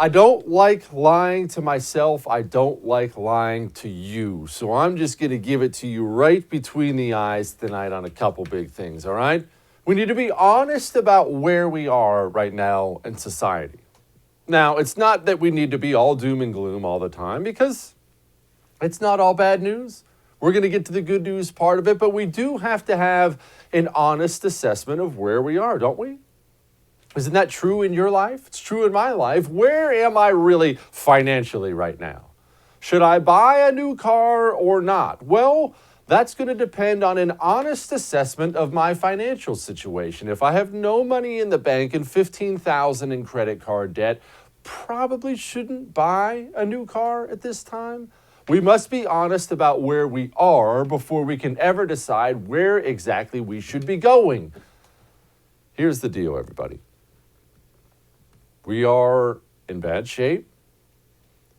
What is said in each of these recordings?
I don't like lying to myself. I don't like lying to you. So I'm just going to give it to you right between the eyes tonight on a couple big things, all right? We need to be honest about where we are right now in society. Now, it's not that we need to be all doom and gloom all the time, because it's not all bad news. We're going to get to the good news part of it, but we do have to have an honest assessment of where we are, don't we? Isn't that true in your life? It's true in my life. Where am I really financially right now? Should I buy a new car or not? Well, that's going to depend on an honest assessment of my financial situation. If I have no money in the bank and $15,000 in credit card debt, probably shouldn't buy a new car at this time. We must be honest about where we are before we can ever decide where exactly we should be going. Here's the deal, everybody. We are in bad shape.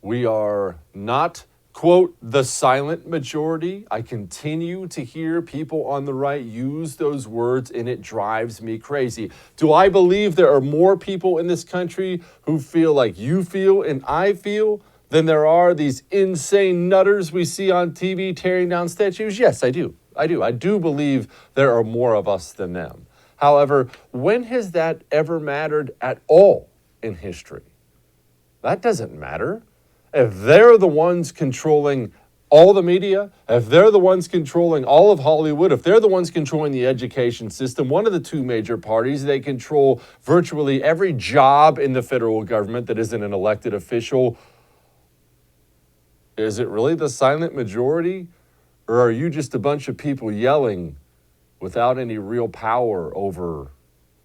We are not, quote, the silent majority. I continue to hear people on the right use those words, and it drives me crazy. Do I believe there are more people in this country who feel like you feel and I feel than there are these insane nutters we see on TV tearing down statues? Yes, I do. I do believe there are more of us than them. However, when has that ever mattered at all in history? That doesn't matter. If they're the ones controlling all the media, if they're the ones controlling all of Hollywood, if they're the ones controlling the education system, one of the two major parties, they control virtually every job in the federal government that isn't an elected official. Is it really the silent majority? Or are you just a bunch of people yelling without any real power over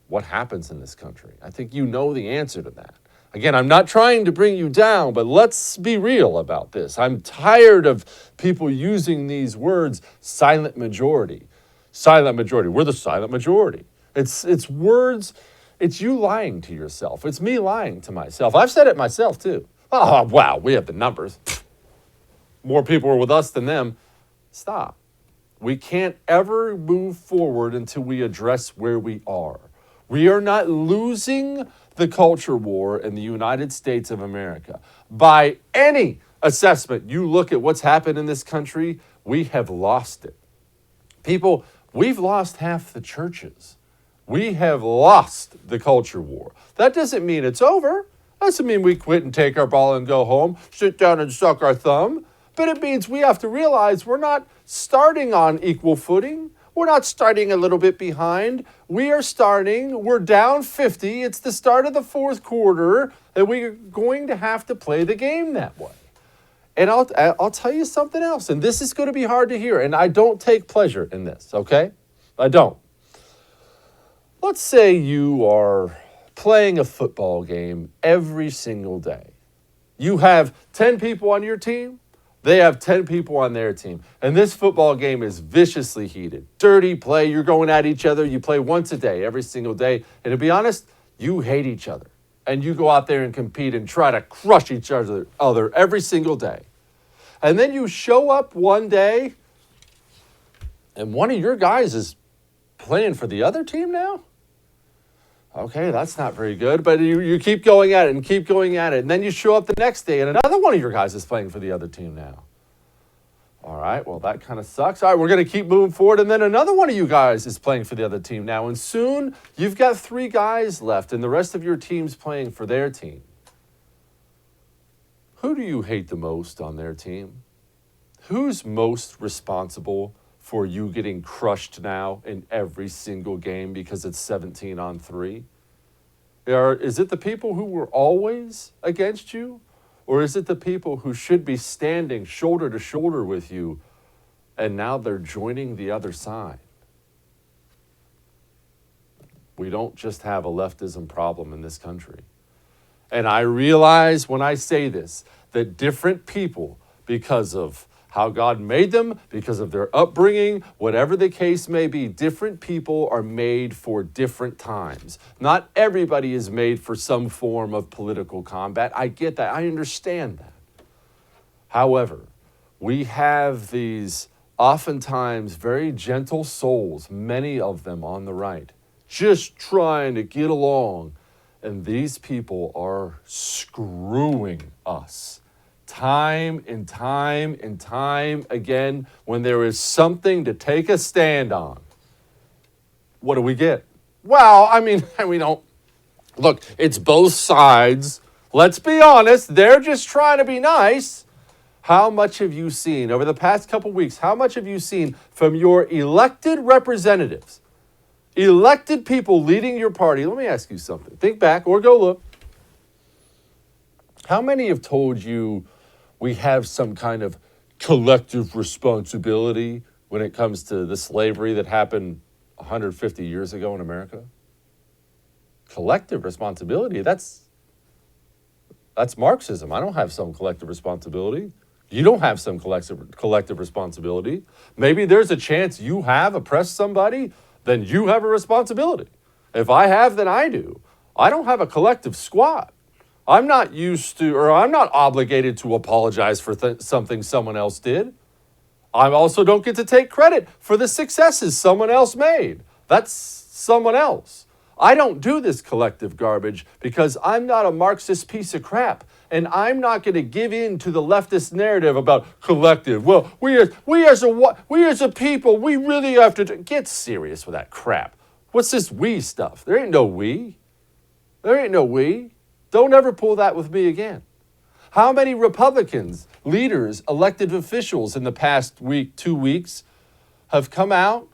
what happens in this country? I think you know the answer to that. Again, I'm not trying to bring you down, but let's be real about this. I'm tired of people using these words, silent majority. Silent majority. We're the silent majority. It's words, it's you lying to yourself. It's me lying to myself. I've said it myself too. Oh, wow, we have the numbers. More people are with us than them. Stop. We can't ever move forward until we address where we are. We are not losing the culture war in the United States of America. By any assessment, you look at what's happened in this country, we have lost it. People, we've lost half the churches. We have lost the culture war. That doesn't mean it's over. That doesn't mean we quit and take our ball and go home, sit down and suck our thumb. But it means we have to realize we're not starting on equal footing. We're not starting a little bit behind. We're down 50. It's the start of the fourth quarter, and we're going to have to play the game that way. And I'll tell you something else, and this is going to be hard to hear, and I don't take pleasure in this, okay? I don't. Let's say you are playing a football game every single day. You have 10 people on your team. They have 10 people on their team. And this football game is viciously heated. Dirty play. You're going at each other. You play once a day, every single day. And to be honest, you hate each other. And you go out there and compete and try to crush each other every single day. And then you show up one day and one of your guys is playing for the other team now? Okay, that's not very good, but you keep going at it and keep going at it. And then you show up the next day and another one of your guys is playing for the other team now. All right, well, that kind of sucks. All right, we're going to keep moving forward. And then another one of you guys is playing for the other team now. And soon you've got 3 guys left and the rest of your team's playing for their team. Who do you hate the most on their team? Who's most responsible for you getting crushed now in every single game because it's 17-on-3? Is it the people who were always against you? Or is it the people who should be standing shoulder to shoulder with you and now they're joining the other side? We don't just have a leftism problem in this country. And I realize when I say this, that different people, because of how God made them, because of their upbringing, whatever the case may be, different people are made for different times. Not everybody is made for some form of political combat. I get that. I understand that. However, we have these oftentimes very gentle souls, many of them on the right, just trying to get along And these people are screwing us time and time and time again when there is something to take a stand on. What do we get? Well, I mean, we don't. Look, it's both sides. Let's be honest. They're just trying to be nice. How much have you seen over the past couple weeks? How much have you seen from your elected representatives, elected people leading your party? Let me ask you something. Think back or go look. How many have told you we have some kind of collective responsibility when it comes to the slavery that happened 150 years ago in America? Collective responsibility, that's Marxism. I don't have some collective responsibility. You don't have some collective responsibility. Maybe there's a chance you have oppressed somebody, then you have a responsibility. If I have, then I do. I don't have a collective squad. I'm not used to, or I'm not obligated to apologize for something someone else did. I also don't get to take credit for the successes someone else made. That's someone else. I don't do this collective garbage because I'm not a Marxist piece of crap. And I'm not going to give in to the leftist narrative about collective. Well, we as a people, we really have to get serious with that crap. What's this we stuff? There ain't no we. There ain't no we. Don't ever pull that with me again. How many Republicans, leaders, elected officials in the past week, 2 weeks, have come out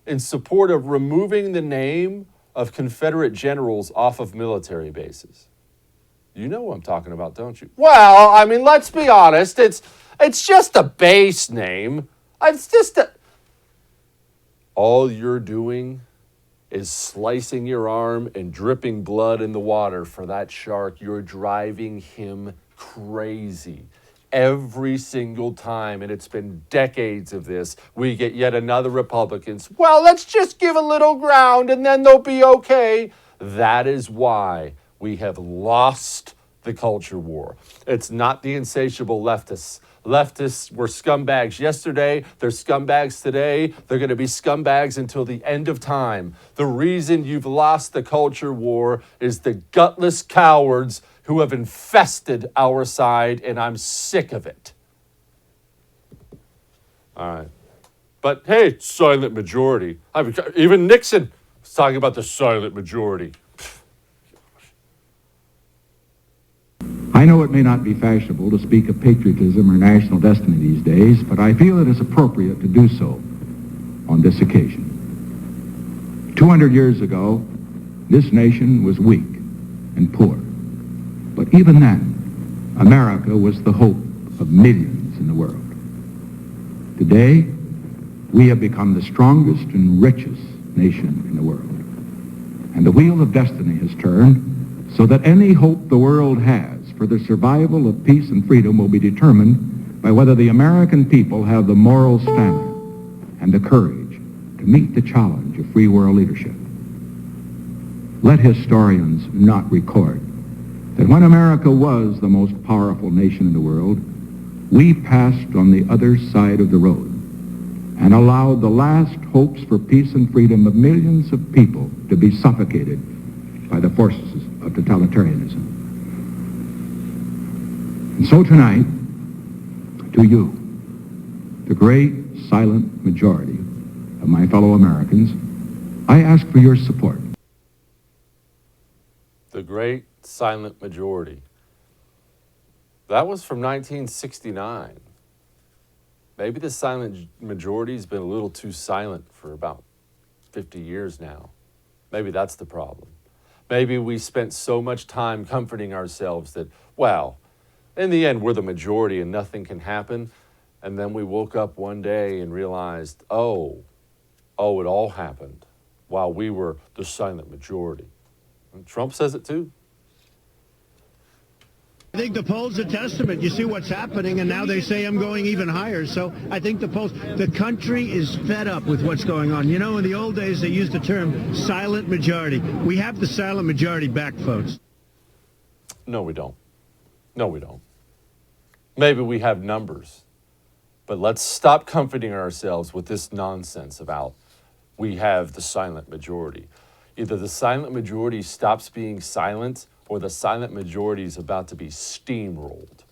in support of removing the name of Confederate generals off of military bases? You know what I'm talking about, don't you? Well, I mean, let's be honest. It's just a base name. It's just a... All you're doing is slicing your arm and dripping blood in the water for that shark. You're driving him crazy. Every single time, and it's been decades of this, we get yet another Republicans. Well, let's just give a little ground and then they'll be okay. That is why we have lost the culture war. It's not the insatiable leftists. Leftists were scumbags yesterday. They're scumbags today. They're going to be scumbags until the end of time. The reason you've lost the culture war is the gutless cowards who have infested our side, and I'm sick of it. All right. But hey, silent majority. Even Nixon was talking about the silent majority. I know it may not be fashionable to speak of patriotism or national destiny these days, but I feel it is appropriate to do so on this occasion. 200 years ago, this nation was weak and poor. But even then, America was the hope of millions in the world. Today, we have become the strongest and richest nation in the world. And the wheel of destiny has turned so that any hope the world has for the survival of peace and freedom will be determined by whether the American people have the moral stamina and the courage to meet the challenge of free world leadership. Let historians not record that when America was the most powerful nation in the world, we passed on the other side of the road and allowed the last hopes for peace and freedom of millions of people to be suffocated by the forces of totalitarianism. And so tonight, to you, the great silent majority of my fellow Americans, I ask for your support. The great silent majority. That was from 1969. Maybe the silent majority's been a little too silent for about 50 years now. Maybe that's the problem. Maybe we spent so much time comforting ourselves that, well, in the end, we're the majority and nothing can happen. And then we woke up one day and realized, oh, it all happened while we were the silent majority. And Trump says it too. I think the polls are testament. You see what's happening, and now they say I'm going even higher. So I think the country is fed up with what's going on. You know, in the old days, they used the term silent majority. We have the silent majority back, folks. No, we don't. No, we don't. Maybe we have numbers, but let's stop comforting ourselves with this nonsense about we have the silent majority. Either the silent majority stops being silent or the silent majority is about to be steamrolled.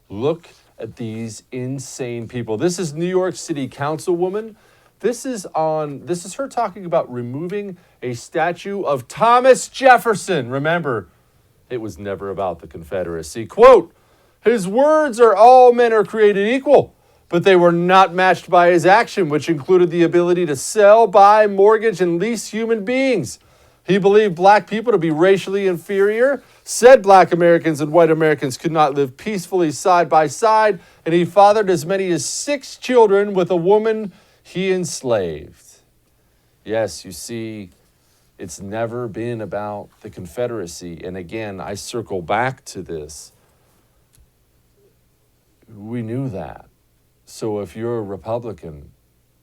Look at these insane people. This is New York City Councilwoman. This is her talking about removing a statue of Thomas Jefferson. Remember, it was never about the Confederacy. Quote, his words are all men are created equal, but they were not matched by his action, which included the ability to sell, buy, mortgage, and lease human beings. He believed black people to be racially inferior, said black Americans and white Americans could not live peacefully side by side, and he fathered as many as 6 children with a woman he enslaved. Yes, you see, it's never been about the Confederacy. And again, I circle back to this. We knew that. So if you're a Republican,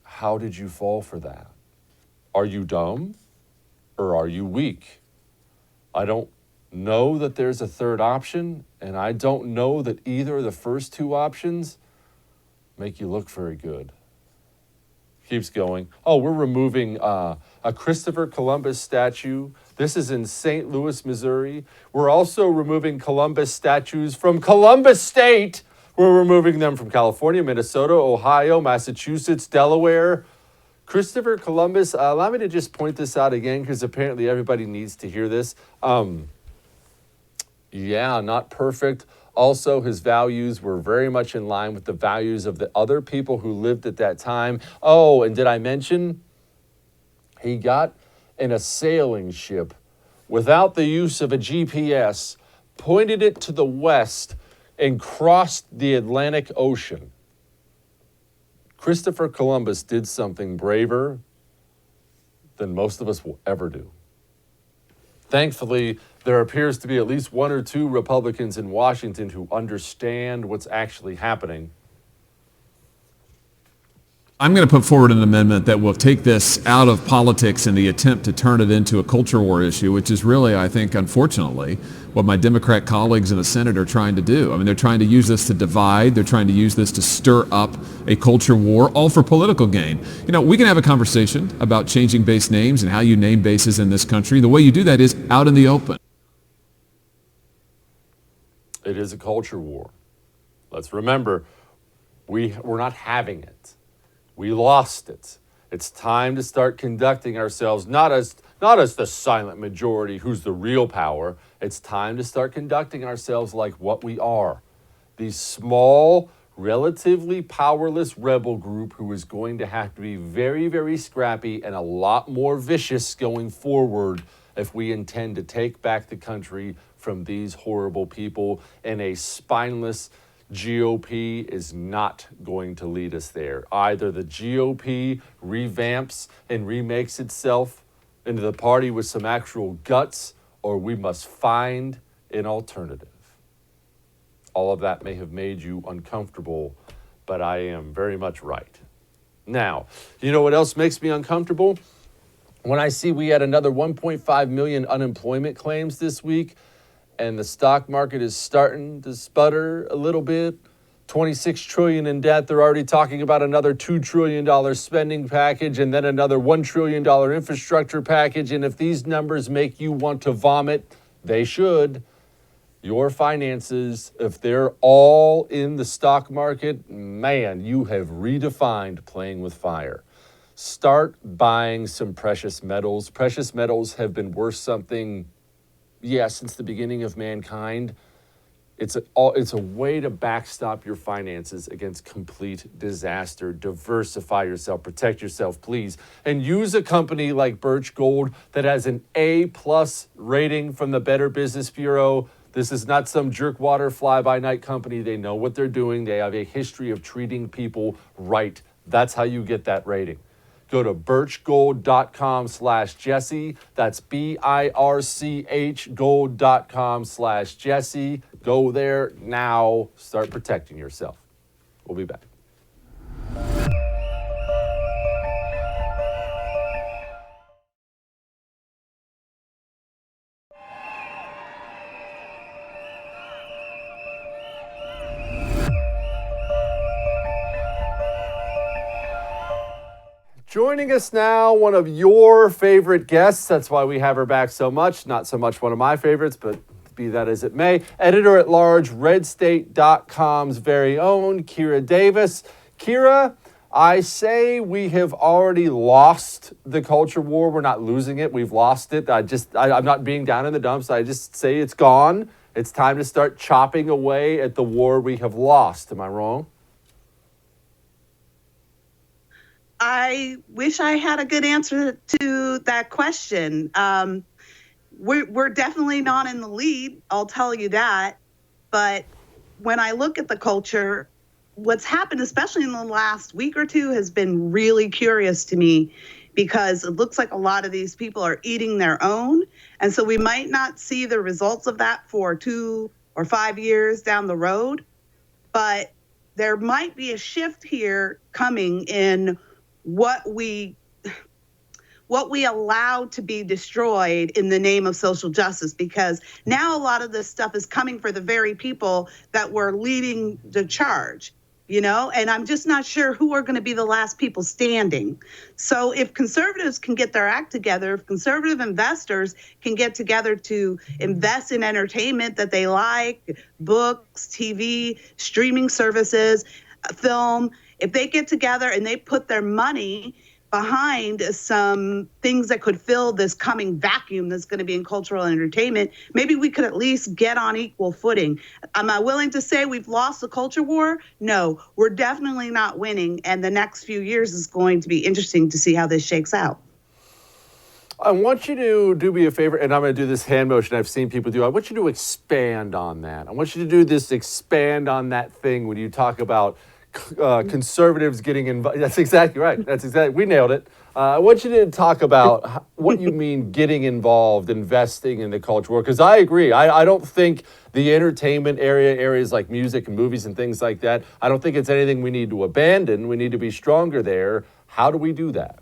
how did you fall for that? Are you dumb or are you weak? I don't know that there's a third option, and I don't know that either of the first 2 options make you look very good. Keeps going. Oh, we're removing a Christopher Columbus statue. This is in St. Louis, Missouri. We're also removing Columbus statues from Columbus State. We're removing them from California, Minnesota, Ohio, Massachusetts, Delaware. Christopher Columbus, allow me to just point this out again because apparently everybody needs to hear this. Yeah, not perfect. Also, his values were very much in line with the values of the other people who lived at that time. Oh, and did I mention he got in a sailing ship without the use of a GPS, pointed it to the west, and crossed the Atlantic Ocean? Christopher Columbus did something braver than most of us will ever do. Thankfully, there appears to be at least 1 or 2 Republicans in Washington who understand what's actually happening. I'm going to put forward an amendment that will take this out of politics in the attempt to turn it into a culture war issue, which is really, I think, unfortunately, what my Democrat colleagues in the Senate are trying to do. I mean, they're trying to use this to divide. They're trying to use this to stir up a culture war, all for political gain. You know, we can have a conversation about changing base names and how you name bases in this country. The way you do that is out in the open. It is a culture war. Let's remember, we're not having it. We lost it. It's time to start conducting ourselves not as the silent majority who's the real power. It's time to start conducting ourselves like what we are. The small, relatively powerless rebel group who is going to have to be very, very scrappy and a lot more vicious going forward if we intend to take back the country from these horrible people. And a spineless GOP is not going to lead us there. Either the GOP revamps and remakes itself into the party with some actual guts, or we must find an alternative. All of that may have made you uncomfortable, but I am very much right. Now, you know what else makes me uncomfortable? When I see we had another 1.5 million unemployment claims this week, and the stock market is starting to sputter a little bit. 26 trillion in debt. They're already talking about another $2 trillion spending package and then another $1 trillion infrastructure package. And if these numbers make you want to vomit, they should. Your finances, if they're all in the stock market, man, you have redefined playing with fire. Start buying some precious metals. Precious metals have been worth something, since the beginning of mankind. It's a way to backstop your finances against complete disaster. Diversify yourself, protect yourself, please. And use a company like Birch Gold that has an A+ rating from the Better Business Bureau. This is not some jerkwater fly-by-night company. They know what they're doing. They have a history of treating people right. That's how you get that rating. Go to birchgold.com/Jesse. That's BIRCH gold.com/Jesse. Go there now. Start protecting yourself. We'll be back. Joining us now, one of your favorite guests. That's why we have her back so much. Not so much one of my favorites, but be that as it may. Editor-at-large, RedState.com's very own Kira Davis. Kira, I say we have already lost the culture war. We're not losing it. We've lost it. I'm not being down in the dumps. I just say it's gone. It's time to start chopping away at the war we have lost. Am I wrong? I wish I had a good answer to that question. We're definitely not in the lead, I'll tell you that. But when I look at the culture, what's happened, especially in the last week or two, has been really curious to me, because it looks like a lot of these people are eating their own. And so we might not see the results of that for 2 or 5 years down the road. But there might be a shift here coming in what we allow to be destroyed in the name of social justice, because now a lot of this stuff is coming for the very people that were leading the charge, and I'm just not sure who are going to be the last people standing. So if conservatives can get their act together, if conservative investors can get together to invest in entertainment that they like, books, TV, streaming services, film, if they get together and they put their money behind some things that could fill this coming vacuum that's going to be in cultural entertainment, maybe we could at least get on equal footing. Am I willing to say we've lost the culture war? No, we're definitely not winning. And the next few years is going to be interesting to see how this shakes out. I want you to do me a favor, and I'm going to do this hand motion I've seen people do. I want you to expand on that. I want you to do this, expand on that thing when you talk about conservatives getting involved. That's exactly right. We nailed it. I want you to talk about what you mean getting involved, investing in the culture war, because I agree. I don't think the entertainment areas like music and movies and things like that, I don't think it's anything we need to abandon. We need to be stronger there. How do we do that?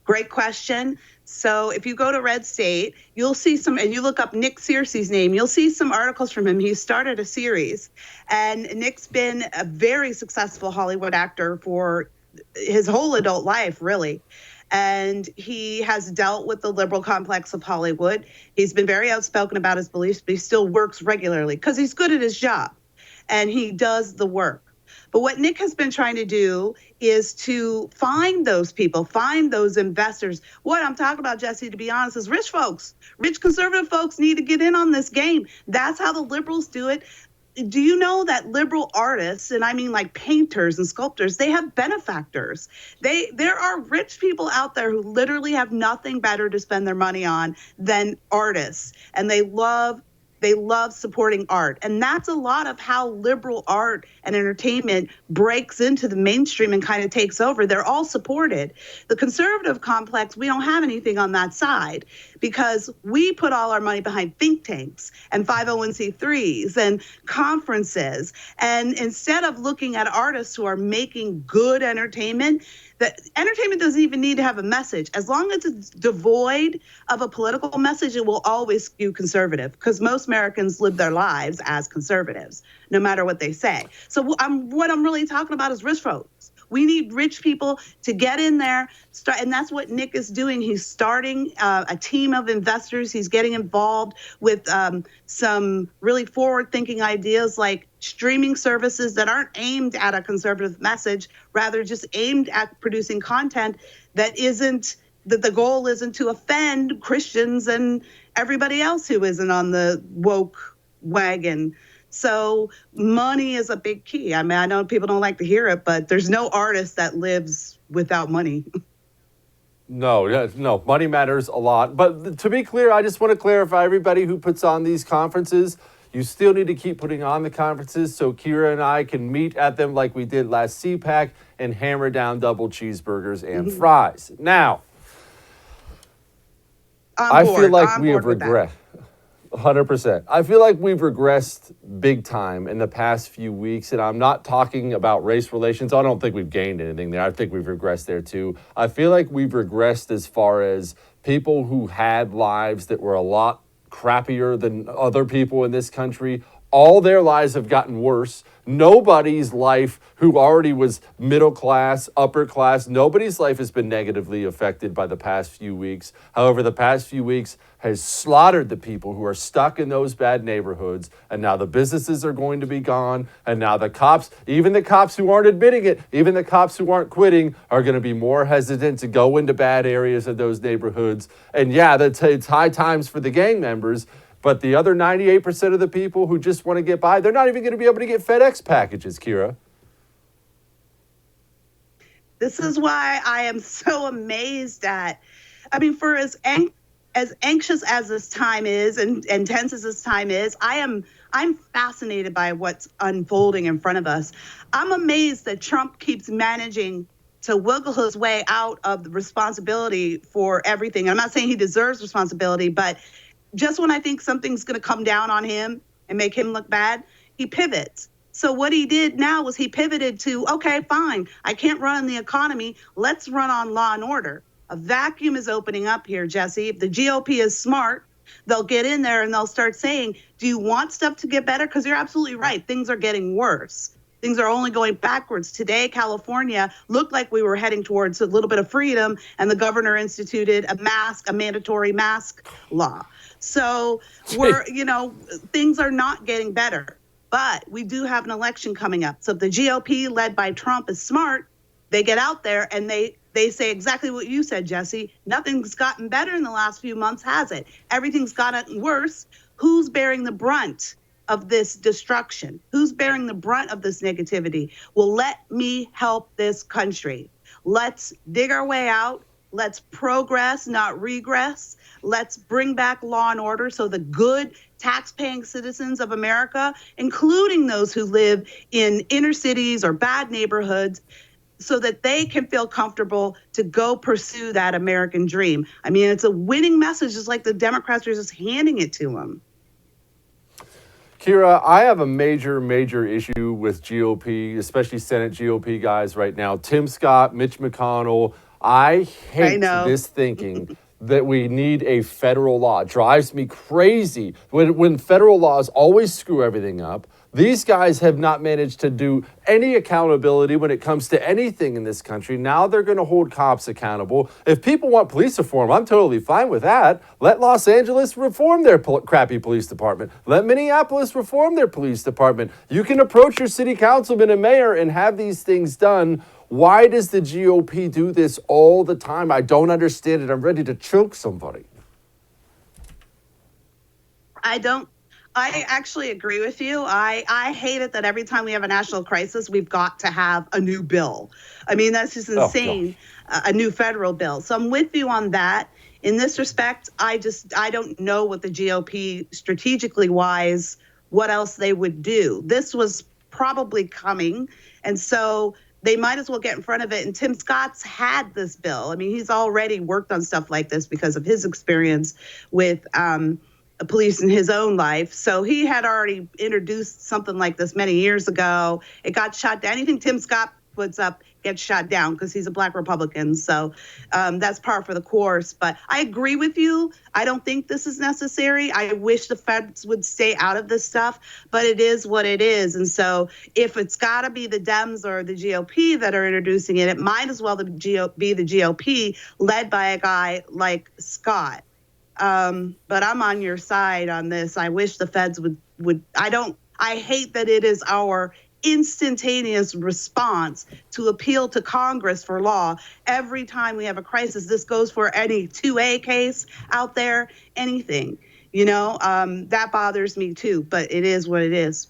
Great question. So if you go to Red State, you'll see and you look up Nick Searcy's name, you'll see some articles from him. He started a series, and Nick's been a very successful Hollywood actor for his whole adult life, really. And he has dealt with the liberal complex of Hollywood. He's been very outspoken about his beliefs, but he still works regularly because he's good at his job and he does the work. But what Nick has been trying to do is to find those people, find those investors. What I'm talking about, Jesse, to be honest, is rich folks. Rich conservative folks need to get in on this game. That's how the liberals do it. Do you know that liberal artists, and I mean like painters and sculptors, they have benefactors. There are rich people out there who literally have nothing better to spend their money on than artists, and they love supporting art. And that's a lot of how liberal art and entertainment breaks into the mainstream and kind of takes over. They're all supported. The conservative complex, we don't have anything on that side because we put all our money behind think tanks and 501c3s and conferences. And instead of looking at artists who are making good entertainment, that entertainment doesn't even need to have a message. As long as it's devoid of a political message, it will always skew conservative because most Americans live their lives as conservatives, no matter what they say. So what I'm really talking about is rich folks. We need rich people to get in there, and that's what Nick is doing. He's starting a team of investors. He's getting involved with some really forward-thinking ideas like streaming services that aren't aimed at a conservative message, rather just aimed at producing content that the goal isn't to offend Christians and everybody else who isn't on the woke wagon. So money is a big key. I mean, I know people don't like to hear it, but there's no artist that lives without money. No, money matters a lot. But to be clear, I just want to clarify everybody who puts on these conferences, you still need to keep putting on the conferences so Kira and I can meet at them like we did last CPAC and hammer down double cheeseburgers and fries. Now, I feel like we have regressed. 100%. I feel like we've regressed big time in the past few weeks, and I'm not talking about race relations. I don't think we've gained anything there. I think we've regressed there too. I feel like we've regressed as far as people who had lives that were a lot crappier than other people in this country all their lives have gotten worse. Nobody's life who already was middle class, upper class, nobody's life has been negatively affected by the past few weeks. However, the past few weeks has slaughtered the people who are stuck in those bad neighborhoods. And now the businesses are going to be gone. And now the cops, even the cops who aren't admitting it, even the cops who aren't quitting, are going to be more hesitant to go into bad areas of those neighborhoods. And yeah, it's high times for the gang members. But the other 98% of the people who just want to get by, they're not even going to be able to get FedEx packages, Kira. This is why I am so amazed at, I mean, for as anxious as this time is and tense as this time is, I'm fascinated by what's unfolding in front of us. I'm amazed that Trump keeps managing to wiggle his way out of the responsibility for everything. I'm not saying he deserves responsibility, but just when I think something's going to come down on him and make him look bad, he pivots. So what he did now was he pivoted to, okay, fine, I can't run on the economy. Let's run on law and order. A vacuum is opening up here, Jesse. If the GOP is smart, they'll get in there and they'll start saying, do you want stuff to get better? Because you're absolutely right. Things are getting worse. Things are only going backwards. Today, California looked like we were heading towards a little bit of freedom, and the governor instituted a mandatory mask law. So things are not getting better, but we do have an election coming up. So if the GOP led by Trump is smart, they get out there and they say exactly what you said, Jesse. Nothing's gotten better in the last few months, has it? Everything's gotten worse. Who's bearing the brunt of this destruction? Who's bearing the brunt of this negativity? Well, let me help this country. Let's dig our way out. Let's progress, not regress. Let's bring back law and order so the good tax-paying citizens of America, including those who live in inner cities or bad neighborhoods, so that they can feel comfortable to go pursue that American dream. I mean, it's a winning message, just like the Democrats are just handing it to them. Kira, I have a major issue with GOP, especially Senate GOP guys right now. Tim Scott, Mitch McConnell. I hate this thinking that we need a federal law. It drives me crazy when federal laws always screw everything up. These guys have not managed to do any accountability when it comes to anything in this country. Now they're going to hold cops accountable. If people want police reform, I'm totally fine with that. Let Los Angeles reform their crappy police department. Let Minneapolis reform their police department. You can approach your city councilman and mayor and have these things done. Why does the GOP do this all the time? I don't understand it. I'm ready to choke somebody. I actually agree with you. I hate it that every time we have a national crisis, we've got to have a new bill. I mean, that's just insane, a new federal bill. So I'm with you on that. In this respect, I don't know what the GOP strategically wise, what else they would do. This was probably coming. And so they might as well get in front of it. And Tim Scott's had this bill. I mean, he's already worked on stuff like this because of his experience with police in his own life. So he had already introduced something like this many years ago. It got shot down. Anything Tim Scott puts up gets shot down because he's a black Republican. So that's par for the course. But I agree with you. I don't think this is necessary. I wish the feds would stay out of this stuff, but it is what it is. And so if it's got to be the Dems or the GOP that are introducing it, it might as well be the GOP led by a guy like Scott. But I'm on your side on this. I wish the feds would. I hate that it is our instantaneous response to appeal to Congress for law every time we have a crisis. This goes for any 2A case out there, anything, that bothers me too, but it is what it is.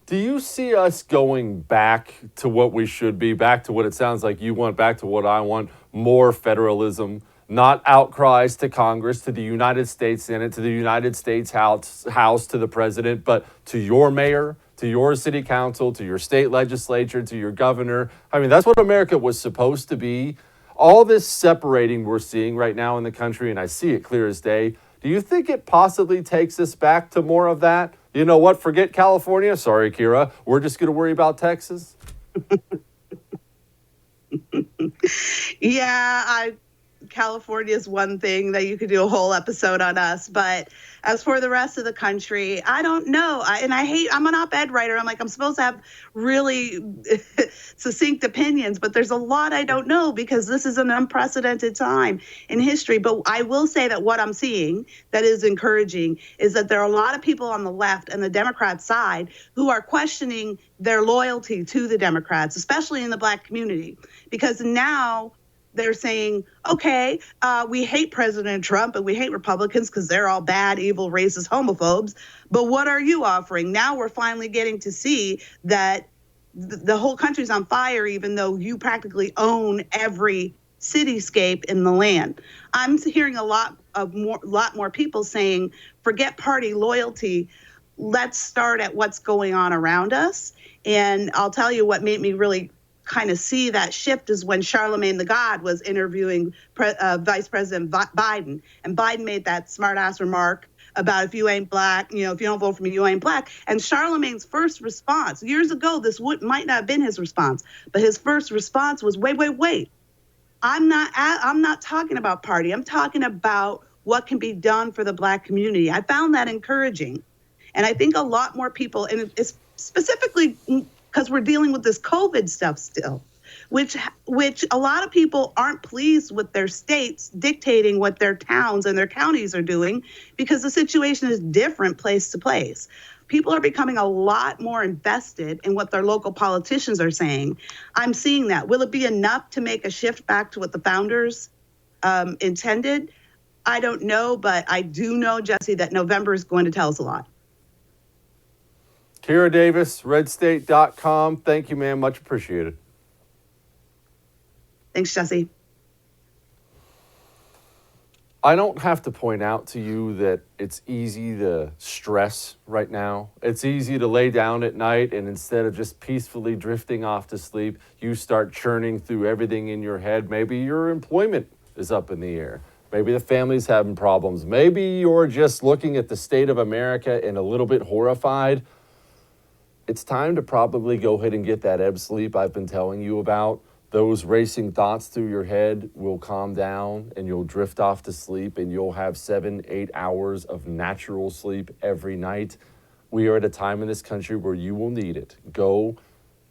Do you see us going back to what we should be, back to what it sounds like you want, back to what I want, more federalism? Not outcries to Congress, to the United States Senate, to the United States House, to the president, but to your mayor, to your city council, to your state legislature, to your governor. I mean, that's what America was supposed to be. All this separating we're seeing right now in the country, and I see it clear as day. Do you think it possibly takes us back to more of that? You know what? Forget California. Sorry, Kira. We're just going to worry about Texas. California is one thing that you could do a whole episode on us, but as for the rest of the country, I don't know. I'm an op-ed writer. I'm supposed to have really succinct opinions, but there's a lot I don't know because this is an unprecedented time in history. But I will say that what I'm seeing that is encouraging is that there are a lot of people on the left and the Democrat side who are questioning their loyalty to the Democrats, especially in the Black community, because now they're saying, okay, we hate President Trump and we hate Republicans because they're all bad, evil, racist, homophobes. But what are you offering? Now we're finally getting to see that the whole country's on fire, even though you practically own every cityscape in the land. I'm hearing a lot more people saying, forget party loyalty. Let's start at what's going on around us. And I'll tell you what made me really kind of see that shift is when Charlemagne the God was interviewing Vice President Biden. And Biden made that smart ass remark about if you ain't Black, if you don't vote for me, you ain't Black. And Charlemagne's first response, years ago, this might not have been his response, but his first response was, wait. I'm not talking about party. I'm talking about what can be done for the Black community. I found that encouraging. And I think a lot more people, and it's specifically because we're dealing with this COVID stuff still, which a lot of people aren't pleased with their states dictating what their towns and their counties are doing because the situation is different place to place. People are becoming a lot more invested in what their local politicians are saying. I'm seeing that. Will it be enough to make a shift back to what the founders intended? I don't know, but I do know, Jesse, that November is going to tell us a lot. Kira Davis, redstate.com. Thank you, man. Much appreciated. Thanks, Jesse. I don't have to point out to you that it's easy to stress right now. It's easy to lay down at night and instead of just peacefully drifting off to sleep, you start churning through everything in your head. Maybe your employment is up in the air. Maybe the family's having problems. Maybe you're just looking at the state of America and a little bit horrified. It's time to probably go ahead and get that ebb sleep I've been telling you about. Those racing thoughts through your head will calm down and you'll drift off to sleep and you'll have 7-8 hours of natural sleep every night. We are at a time in this country where you will need it. Go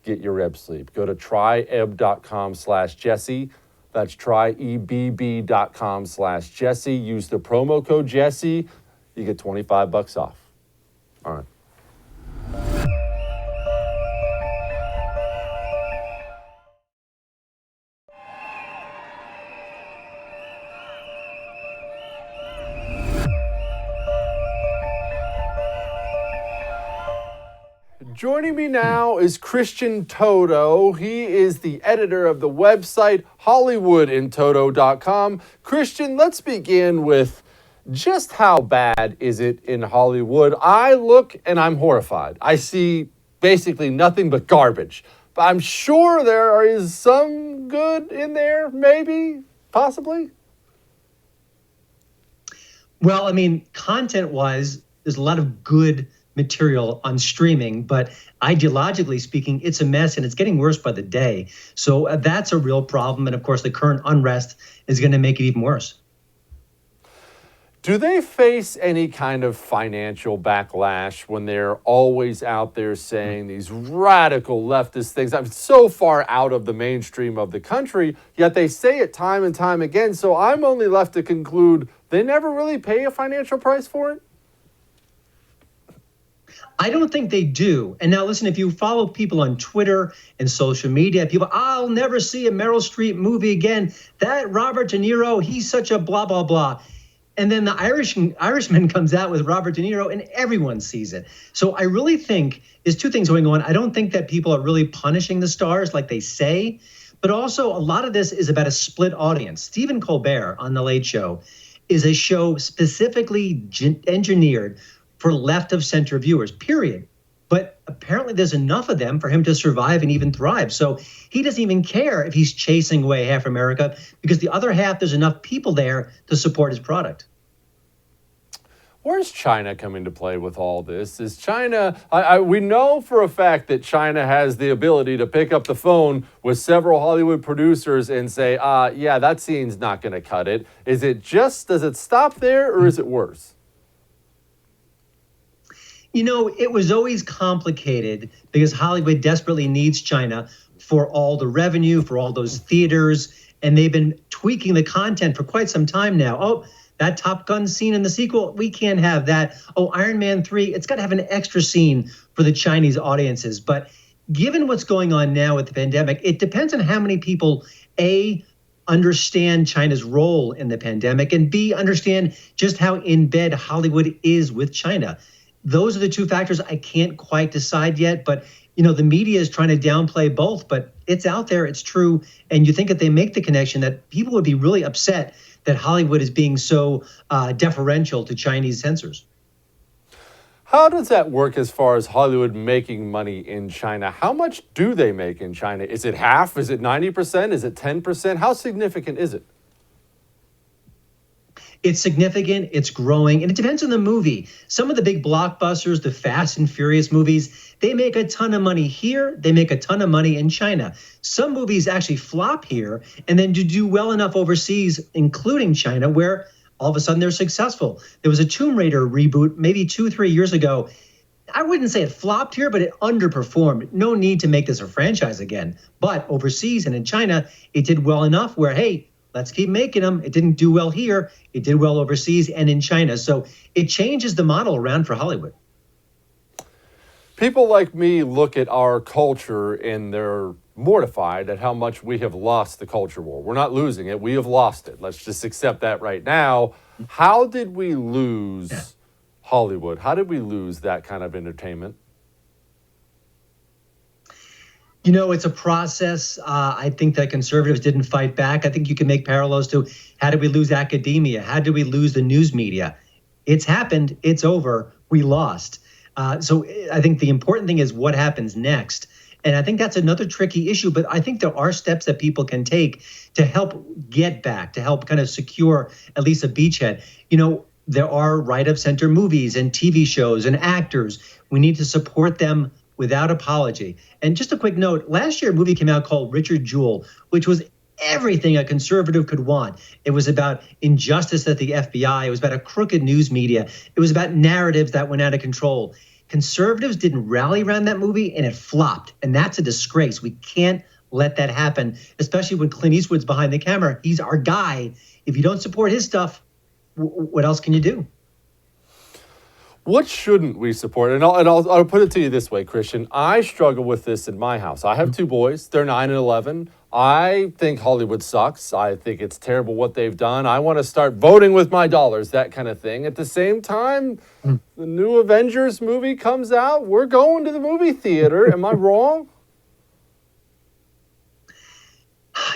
get your ebb sleep. Go to tryebb.com/Jesse. That's tryebb.com/Jesse. Use the promo code Jesse. You get $25 off. All right. Joining me now is Christian Toto. He is the editor of the website HollywoodInToto.com. Christian, let's begin with just how bad is it in Hollywood? I look and I'm horrified. I see basically nothing but garbage. But I'm sure there is some good in there, maybe, possibly. Well, I mean, content-wise, there's a lot of good material on streaming, but ideologically speaking, it's a mess and it's getting worse by the day. So that's a real problem. And of course, the current unrest is going to make it even worse. Do they face any kind of financial backlash when they're always out there saying these radical leftist things? I'm so far out of the mainstream of the country, yet they say it time and time again. So I'm only left to conclude they never really pay a financial price for it. I don't think they do. And now listen, if you follow people on Twitter and social media, people, I'll never see a Meryl Streep movie again. That Robert De Niro, he's such a blah, blah, blah. And then the Irishman comes out with Robert De Niro and everyone sees it. So I really think there's two things going on. I don't think that people are really punishing the stars like they say, but also a lot of this is about a split audience. Stephen Colbert on The Late Show is a show specifically engineered for left of center viewers, period. But apparently there's enough of them for him to survive and even thrive. So he doesn't even care if he's chasing away half America because the other half, there's enough people there to support his product. Where's China come into play with all this? Is China, we know for a fact that China has the ability to pick up the phone with several Hollywood producers and say, yeah, that scene's not going to cut it. Does it stop there or is it worse? You know, it was always complicated because Hollywood desperately needs China for all the revenue, for all those theaters, and they've been tweaking the content for quite some time now. Oh, that Top Gun scene in the sequel, we can't have that. Oh, Iron Man 3, it's got to have an extra scene for the Chinese audiences. But given what's going on now with the pandemic, it depends on how many people, A, understand China's role in the pandemic, and B, understand just how in bed Hollywood is with China. Those are the two factors I can't quite decide yet. But, you know, the media is trying to downplay both, but it's out there, it's true. And you think if they make the connection that people would be really upset that Hollywood is being so deferential to Chinese censors. How does that work as far as Hollywood making money in China? How much do they make in China? Is it half? Is it 90%? Is it 10%? How significant is it? It's significant, it's growing, and it depends on the movie. Some of the big blockbusters, the Fast and Furious movies, they make a ton of money here, they make a ton of money in China. Some movies actually flop here and then do well enough overseas, including China, where all of a sudden they're successful. There was a Tomb Raider reboot maybe 2-3 years ago. I wouldn't say it flopped here, but it underperformed. No need to make this a franchise again. But overseas and in China, it did well enough where, hey, let's keep making them. It didn't do well here. It did well overseas and in China. So it changes the model around for Hollywood. People like me look at our culture and they're mortified at how much we have lost the culture war. We're not losing it. We have lost it. Let's just accept that right now. How did we lose Hollywood? How did we lose that kind of entertainment? You know, it's a process. I think that conservatives didn't fight back. I think you can make parallels to how did we lose academia? How did we lose the news media? It's happened. It's over. We lost. So I think the important thing is what happens next. And I think that's another tricky issue. But I think there are steps that people can take to help get back, to help kind of secure at least a beachhead. You know, there are right-of-center movies and TV shows and actors. We need to support them without apology. And just a quick note, last year a movie came out called Richard Jewell, which was everything a conservative could want. It was about injustice at the FBI. It was about a crooked news media. It was about narratives that went out of control. Conservatives didn't rally around that movie and it flopped. And that's a disgrace. We can't let that happen, especially when Clint Eastwood's behind the camera. He's our guy. If you don't support his stuff, what else can you do? What shouldn't we support? And I'll put it to you this way, Christian. I struggle with this in my house. I have two boys. They're 9 and 11. I think Hollywood sucks. I think it's terrible what they've done. I want to start voting with my dollars, that kind of thing. At the same time, the new Avengers movie comes out. We're going to the movie theater. Am I wrong?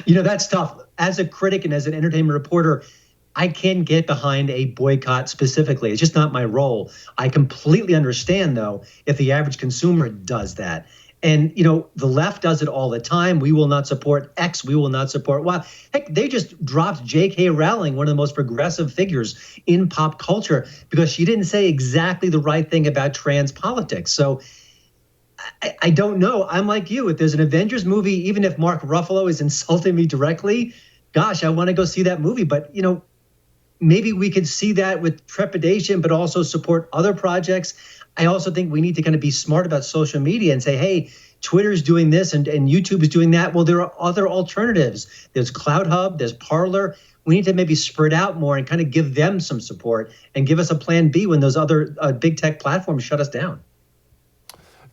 You know, that's tough. As a critic and as an entertainment reporter, I can't get behind a boycott specifically. It's just not my role. I completely understand, though, if the average consumer does that. And, you know, the left does it all the time. We will not support X. We will not support Y. Heck, they just dropped J.K. Rowling, one of the most progressive figures in pop culture, because she didn't say exactly the right thing about trans politics. So I don't know. I'm like you. If there's an Avengers movie, even if Mark Ruffalo is insulting me directly, gosh, I want to go see that movie. But, you know, maybe we could see that with trepidation, but also support other projects. I also think we need to kind of be smart about social media and say, hey, Twitter's doing this and YouTube is doing that. Well, there are other alternatives. There's Cloud Hub, there's Parler. We need to maybe spread out more and kind of give them some support and give us a plan B when those other big tech platforms shut us down.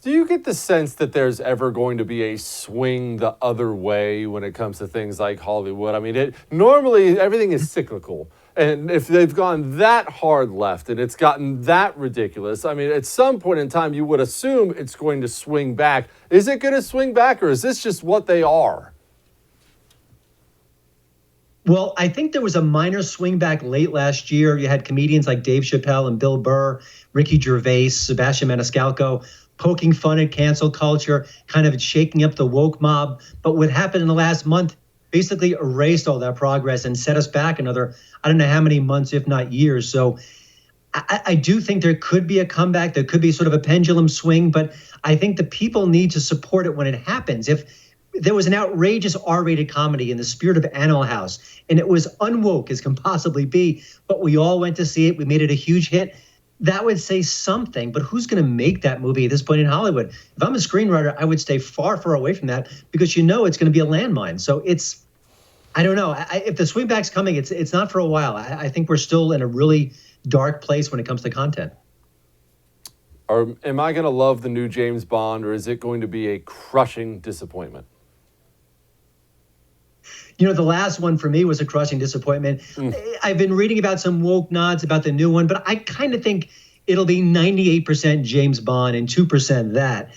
Do you get the sense that there's ever going to be a swing the other way when it comes to things like Hollywood? I mean, normally everything is cyclical. And if they've gone that hard left and it's gotten that ridiculous, I mean, at some point in time, you would assume it's going to swing back. Is it going to swing back, or is this just what they are? Well, I think there was a minor swing back late last year. You had comedians like Dave Chappelle and Bill Burr, Ricky Gervais, Sebastian Maniscalco, poking fun at cancel culture, kind of shaking up the woke mob. But what happened in the last month basically erased all that progress and set us back another, I don't know how many months, if not years. So I do think there could be a comeback. There could be sort of a pendulum swing, but I think the people need to support it when it happens. If there was an outrageous R-rated comedy in the spirit of Animal House, and it was unwoke as can possibly be, but we all went to see it, we made it a huge hit, that would say something. But who's going to make that movie at this point in Hollywood? If I'm a screenwriter, I would stay far, far away from that because it's going to be a landmine. So I don't know. If the swingback's coming, it's not for a while. I think we're still in a really dark place when it comes to content. Or am I going to love the new James Bond, or is it going to be a crushing disappointment? The last one for me was a crushing disappointment. I've been reading about some woke nods about the new one, but I kind of think it'll be 98% James Bond and 2% that.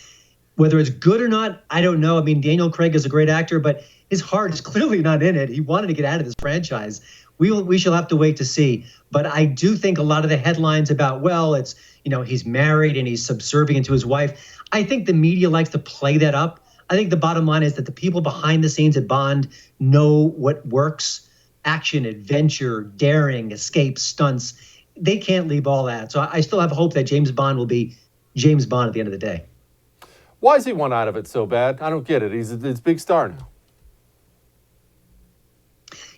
Whether it's good or not, I don't know. I mean, Daniel Craig is a great actor, but his heart is clearly not in it. He wanted to get out of this franchise. We shall have to wait to see. But I do think a lot of the headlines about, well, it's, he's married and he's subservient to his wife. I think the media likes to play that up. I think the bottom line is that the people behind the scenes at Bond know what works. Action, adventure, daring, escape, stunts. They can't leave all that. So I still have hope that James Bond will be James Bond at the end of the day. Why is he one out of it so bad? I don't get it. He's a big star now.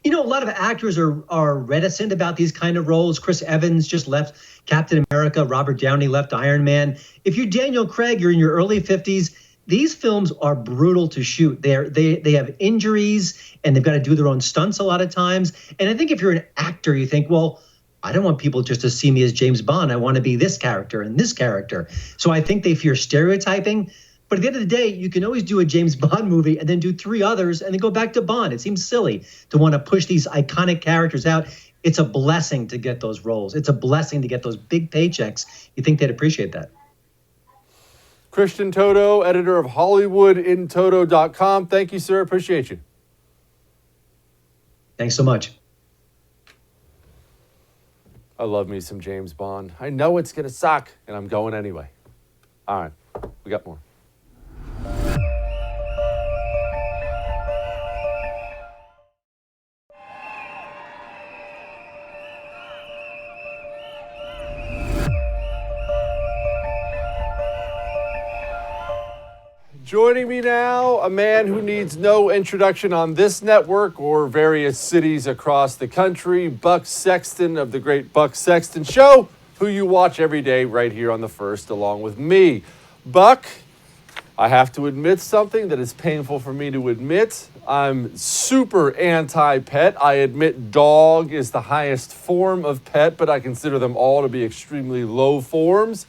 A lot of actors are reticent about these kind of roles. Chris Evans just left Captain America. Robert Downey left Iron Man. If you're Daniel Craig, you're in your early 50s. These films are brutal to shoot. They have injuries, and they've got to do their own stunts a lot of times. And I think if you're an actor, you think, well, I don't want people just to see me as James Bond. I want to be this character and this character. So I think they fear stereotyping. But at the end of the day, you can always do a James Bond movie and then do 3 others and then go back to Bond. It seems silly to want to push these iconic characters out. It's a blessing to get those roles. It's a blessing to get those big paychecks. You think they'd appreciate that? Christian Toto, editor of HollywoodInToto.com. Thank you, sir. Appreciate you. Thanks so much. I love me some James Bond. I know it's going to suck, and I'm going anyway. All right, we got more. Joining me now, a man who needs no introduction on this network or various cities across the country, Buck Sexton of the Great Buck Sexton Show, who you watch every day right here on The First along with me. Buck, I have to admit something that is painful for me to admit. I'm super anti-pet. I admit dog is the highest form of pet, but I consider them all to be extremely low forms.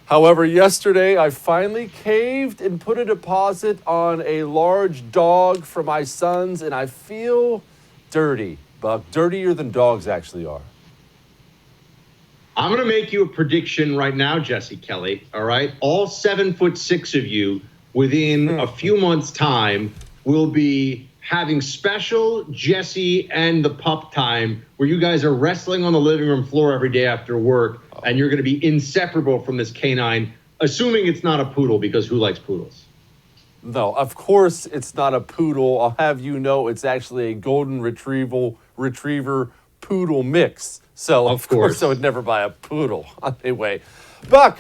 However, yesterday I finally caved and put a deposit on a large dog for my sons, and I feel dirty, Buck. Dirtier than dogs actually are. I'm going to make you a prediction right now, Jesse Kelly, all right? All 7'6" of you within a few months' time will be having special Jesse and the pup time where you guys are wrestling on the living room floor every day after work, and you're going to be inseparable from this canine, assuming it's not a poodle, because who likes poodles? No, of course it's not a poodle. I'll have you know it's actually a golden retriever poodle mix. So of course I would never buy a poodle. Anyway, Buck,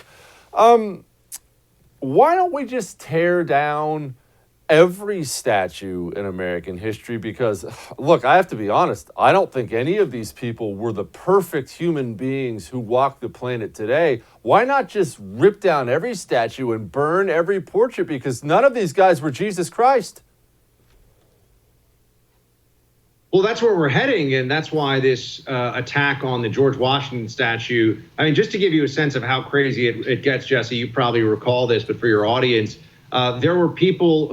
why don't we just tear down every statue in American history? Because, look, I have to be honest, I don't think any of these people were the perfect human beings who walk the planet today. Why not just rip down every statue and burn every portrait? Because none of these guys were Jesus Christ. Well, that's where we're heading, and that's why this attack on the George Washington statue, I mean, just to give you a sense of how crazy it gets, Jesse, you probably recall this, but for your audience, there are people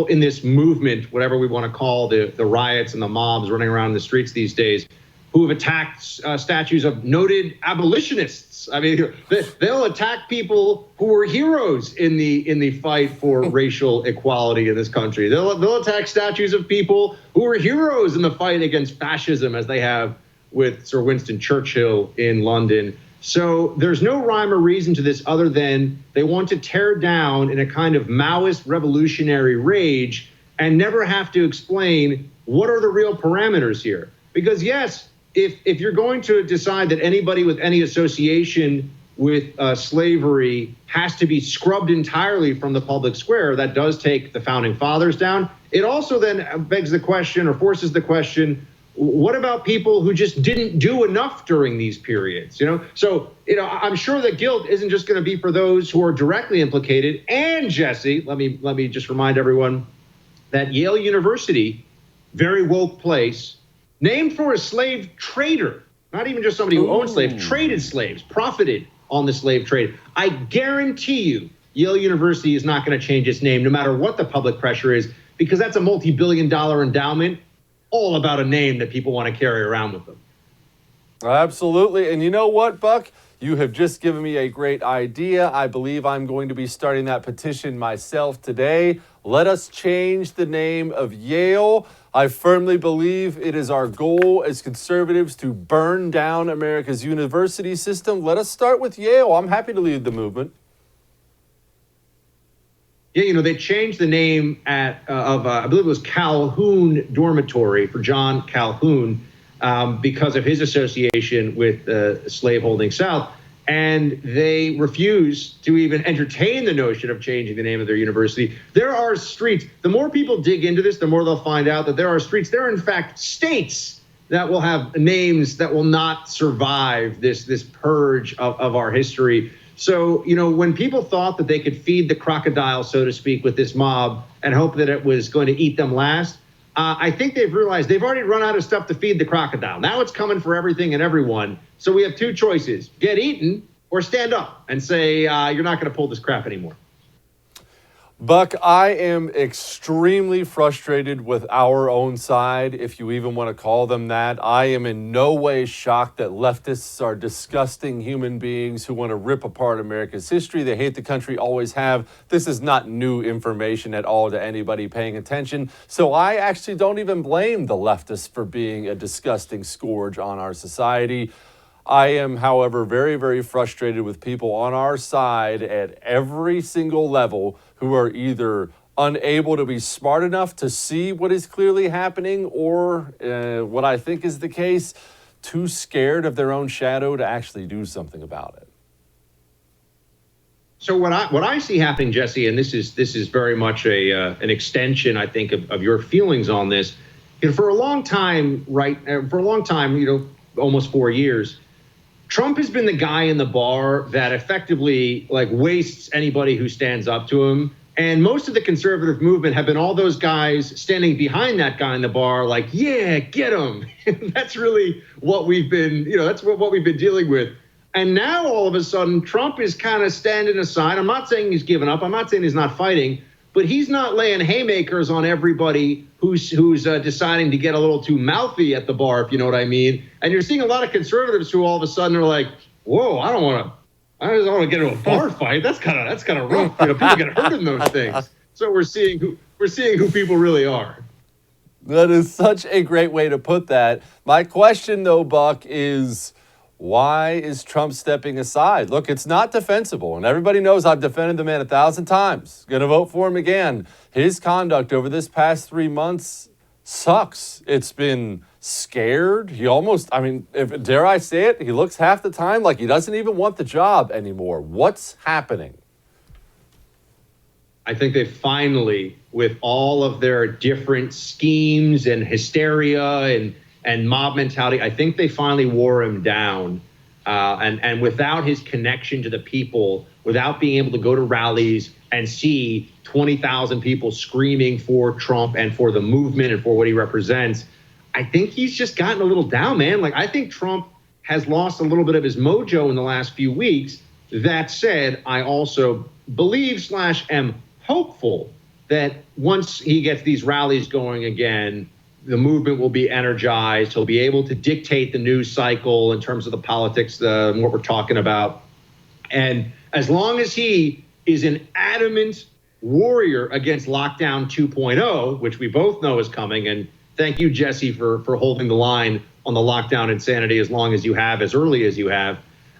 in this movement, whatever we want to call the riots and the mobs running around the streets these days, who have attacked statues of noted abolitionists. I mean, they'll attack people who were heroes in the fight for racial equality in this country. They'll attack statues of people who were heroes in the fight against fascism, as they have with Sir Winston Churchill in London. So there's no rhyme or reason to this other than they want to tear down in a kind of Maoist revolutionary rage and never have to explain what are the real parameters here. Because yes, if you're going to decide that anybody with any association with slavery has to be scrubbed entirely from the public square, that does take the founding fathers down. It also then begs the question, or forces the question, what about people who just didn't do enough during these periods? So I'm sure that guilt isn't just going to be for those who are directly implicated. And Jesse, let me just remind everyone that Yale University, very woke place, named for a slave trader, not even just somebody who owned slaves, traded slaves, profited on the slave trade. I guarantee you, Yale University is not going to change its name, no matter what the public pressure is, because that's a multi-billion-dollar endowment, all about a name that people want to carry around with them. Absolutely. And you know what, Buck? You have just given me a great idea. I believe I'm going to be starting that petition myself today. Let us change the name of Yale. I firmly believe it is our goal as conservatives to burn down America's university system. Let us start with Yale. I'm happy to lead the movement. Yeah, they changed the name of I believe it was Calhoun Dormitory for John Calhoun because of his association with the slaveholding South. And they refused to even entertain the notion of changing the name of their university. There are streets. The more people dig into this, the more they'll find out that there are streets. There are, in fact, states that will have names that will not survive this purge of our history. So, when people thought that they could feed the crocodile, so to speak, with this mob and hope that it was going to eat them last, I think they've realized they've already run out of stuff to feed the crocodile. Now it's coming for everything and everyone. So we have two choices: get eaten or stand up and say, you're not going to pull this crap anymore. Buck, I am extremely frustrated with our own side, if you even want to call them that. I am in no way shocked that leftists are disgusting human beings who want to rip apart America's history. They hate the country, always have. This is not new information at all to anybody paying attention. So I actually don't even blame the leftists for being a disgusting scourge on our society. I am, however, very, very frustrated with people on our side at every single level who are either unable to be smart enough to see what is clearly happening or, what I think is the case, too scared of their own shadow to actually do something about it. So what I see happening, Jesse, and this is very much an extension, I think, of your feelings on this. For a long time, almost 4 years, Trump has been the guy in the bar that effectively wastes anybody who stands up to him. And most of the conservative movement have been all those guys standing behind that guy in the bar, yeah, get him. That's really what we've been, that's what we've been dealing with. And now all of a sudden, Trump is kind of standing aside. I'm not saying he's given up. I'm not saying he's not fighting, but he's not laying haymakers on everybody who's deciding to get a little too mouthy at the bar, if you know what I mean. And you're seeing a lot of conservatives who all of a sudden are like, whoa, I don't want to get into a bar fight. That's kind of rough. People get hurt in those things. So we're seeing who people really are. That is such a great way to put that. My question, though, Buck, is why is Trump stepping aside? Look, it's not defensible, and everybody knows I've defended the man 1,000 times. Going to vote for him again. His conduct over this past 3 months sucks. It's been scared. He almost, dare I say it, he looks half the time like he doesn't even want the job anymore. What's happening? I think they finally, with all of their different schemes and hysteria and mob mentality, I think they finally wore him down. And without his connection to the people, without being able to go to rallies and see 20,000 people screaming for Trump and for the movement and for what he represents, I think he's just gotten a little down, man. I think Trump has lost a little bit of his mojo in the last few weeks. That said, I also believe / am hopeful that once he gets these rallies going again, the movement will be energized. He'll be able to dictate the news cycle in terms of the politics, what we're talking about. And as long as he is an adamant warrior against lockdown 2.0, which we both know is coming, and thank you, Jesse, for holding the line on the lockdown insanity as long as you have, as early as you have.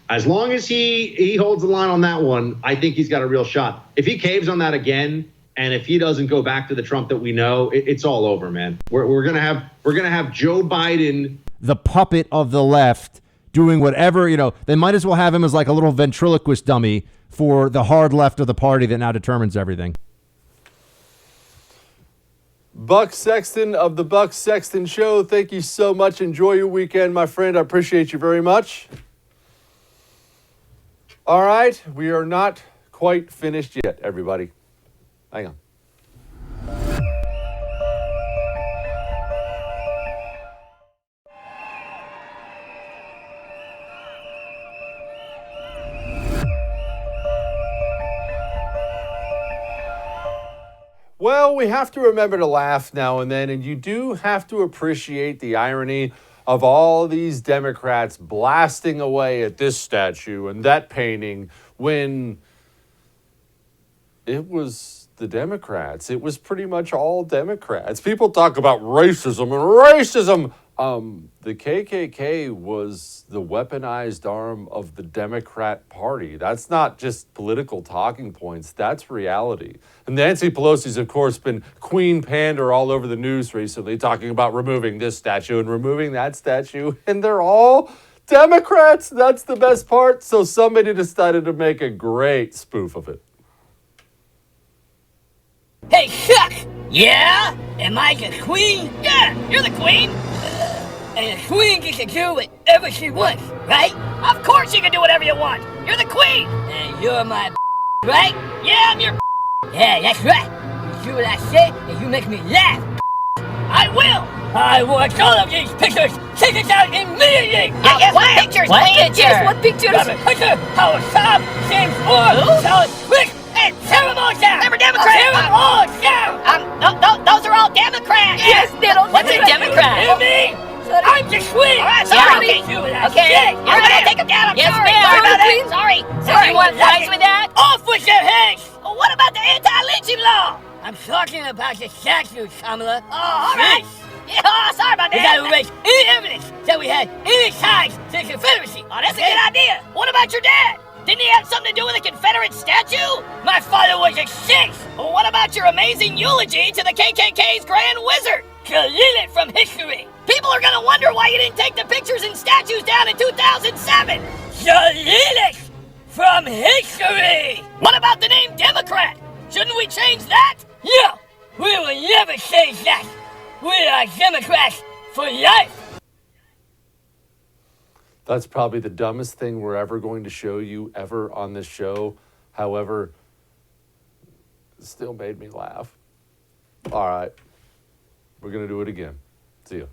As long as he holds the line on that one, I think he's got a real shot. If he caves on that again, and if he doesn't go back to the Trump that we know, it's all over, man. We're gonna have Joe Biden the puppet of the left doing whatever, they might as well have him as like a little ventriloquist dummy for the hard left of the party that now determines everything. Buck Sexton of the Buck Sexton Show, thank you so much. Enjoy your weekend, my friend. I appreciate you very much. All right, we are not quite finished yet, everybody. Hang on. Well, we have to remember to laugh now and then, and you do have to appreciate the irony of all these Democrats blasting away at this statue and that painting when it was the Democrats. It was pretty much all Democrats. People talk about racism and racism. The KKK was the weaponized arm of the Democrat Party. That's not just political talking points. That's reality. And Nancy Pelosi's, of course, been Queen Pander all over the news recently, talking about removing this statue and removing that statue. And they're all Democrats. That's the best part. So somebody decided to make a great spoof of it. Hey, Chuck! Yeah? Am I the queen? Yeah, you're the queen! And the queen gets to do whatever she wants, right? Of course you can do whatever you want! You're the queen! And you're my right? Yeah, I'm your Yeah, that's right! You do what I say, and you make me laugh! I will! I want all of these pictures taken down immediately! What pictures? What Pictures? What pictures? Robert Hunter, Howard Cobb, James Moore, Charles Quick, and tear them all down! They were Democrats! Tear them all down! Those are all Democrats! Yes, What's a Democrat? You mean? I'm just sweet! Alright, sorry! Okay, you're gonna take them down, I'm sorry! Sorry about that! Sorry! Sorry, You want fries with that? Off with your heads! What about the anti-lynching law? I'm talking about the statute, Kamala. Oh, alright! Yeah, sorry about We that! gotta erase any evidence that we had any ties to the Confederacy. Oh, that's a good idea! What about your dad? Didn't he have something to do with a Confederate statue? My father was a six. Well, what about your amazing eulogy to the KKK's Grand Wizard? Delete it from history. People are gonna wonder why you didn't take the pictures and statues down in 2007! Delete it from history. What about the name Democrat? Shouldn't we change that? No, we will never change that. We are Democrats for life. That's probably the dumbest thing we're ever going to show you ever on this show. However, it still made me laugh. All right. We're going to do it again. See you.